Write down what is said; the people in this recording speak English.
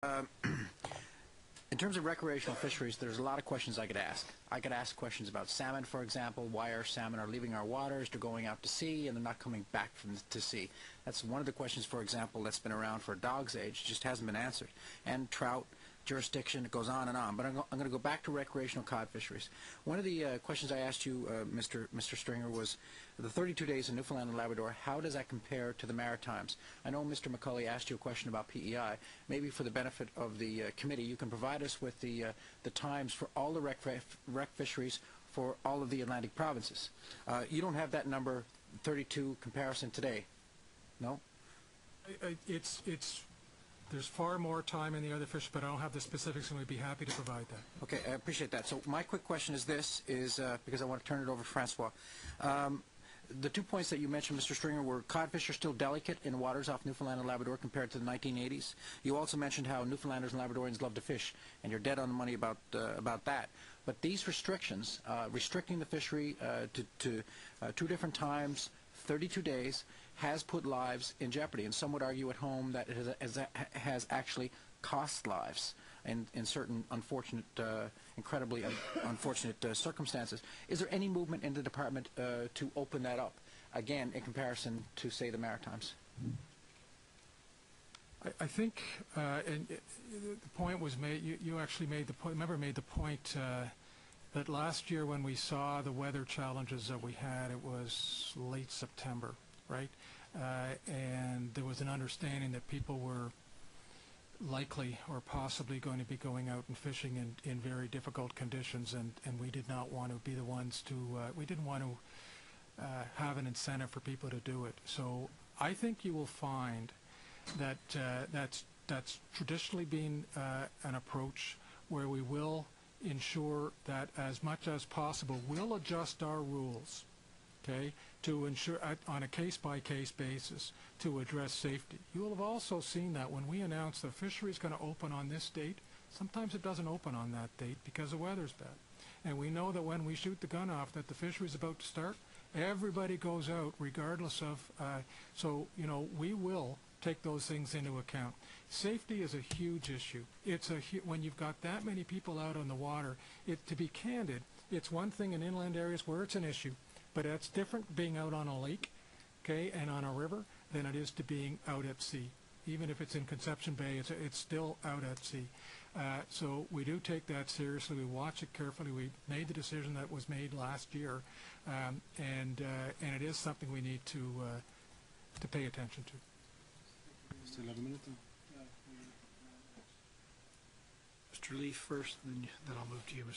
In terms of recreational fisheries, there's a lot of questions I could ask. I could ask questions about salmon, for example, why our salmon are leaving our waters, they're going out to sea, and they're not coming back to sea. That's one of the questions, for example, that's been around for a dog's age, just hasn't been answered. And trout, jurisdiction, it goes on and on. But I'm going to go back to recreational cod fisheries. One of the questions I asked you, Mr. Stringer, was the 32 days in Newfoundland and Labrador, how does that compare to the Maritimes? I know Mr. McCulley asked you a question about PEI. Maybe for the benefit of the committee, you can provide us with the times for all the rec fisheries for all of the Atlantic provinces. You don't have that number 32 comparison today, no? There's far more time in the other fish, but I don't have the specifics, and we'd be happy to provide that. Okay, I appreciate that. So my quick question is this, because I want to turn it over to Francois. The 2 points that you mentioned, Mr. Stringer, were codfish are still delicate in waters off Newfoundland and Labrador compared to the 1980s. You also mentioned how Newfoundlanders and Labradorians love to fish, and you're dead on the money about that. But these restrictions, restricting the fishery to 2 different times, 32 days, has put lives in jeopardy. And some would argue at home that it has actually cost lives in certain unfortunate, incredibly unfortunate circumstances. Is there any movement in the department to open that up, again, in comparison to, say, the Maritimes? I think, and the point was made, you actually made the point, made the point that last year when we saw the weather challenges that we had, it was late September, right? And there was an understanding that people were likely or possibly going to be going out and fishing in very difficult conditions, and we did not want to be the ones to, we didn't want to have an incentive for people to do it. So I think you will find that that's traditionally been an approach where we will ensure that as much as possible we'll adjust our rules, okay, to ensure on a case-by-case basis to address safety. You will have also seen that when we announce the fishery is going to open on this date, sometimes it doesn't open on that date because the weather's bad. And we know that when we shoot the gun off that the fishery is about to start, everybody goes out regardless of, so, you know, we will take those things into account. Safety is a huge issue. It's when you've got that many people out on the water, to be candid, it's one thing in inland areas where it's an issue, but it's different being out on a lake, okay, and on a river than it is to being out at sea. Even if it's in Conception Bay, it's still out at sea. So we do take that seriously. We watch it carefully. We made the decision that was made last year, and it is something we need to pay attention to. Still have a minute. Mr. Leaf first, then I'll move to you, Mr.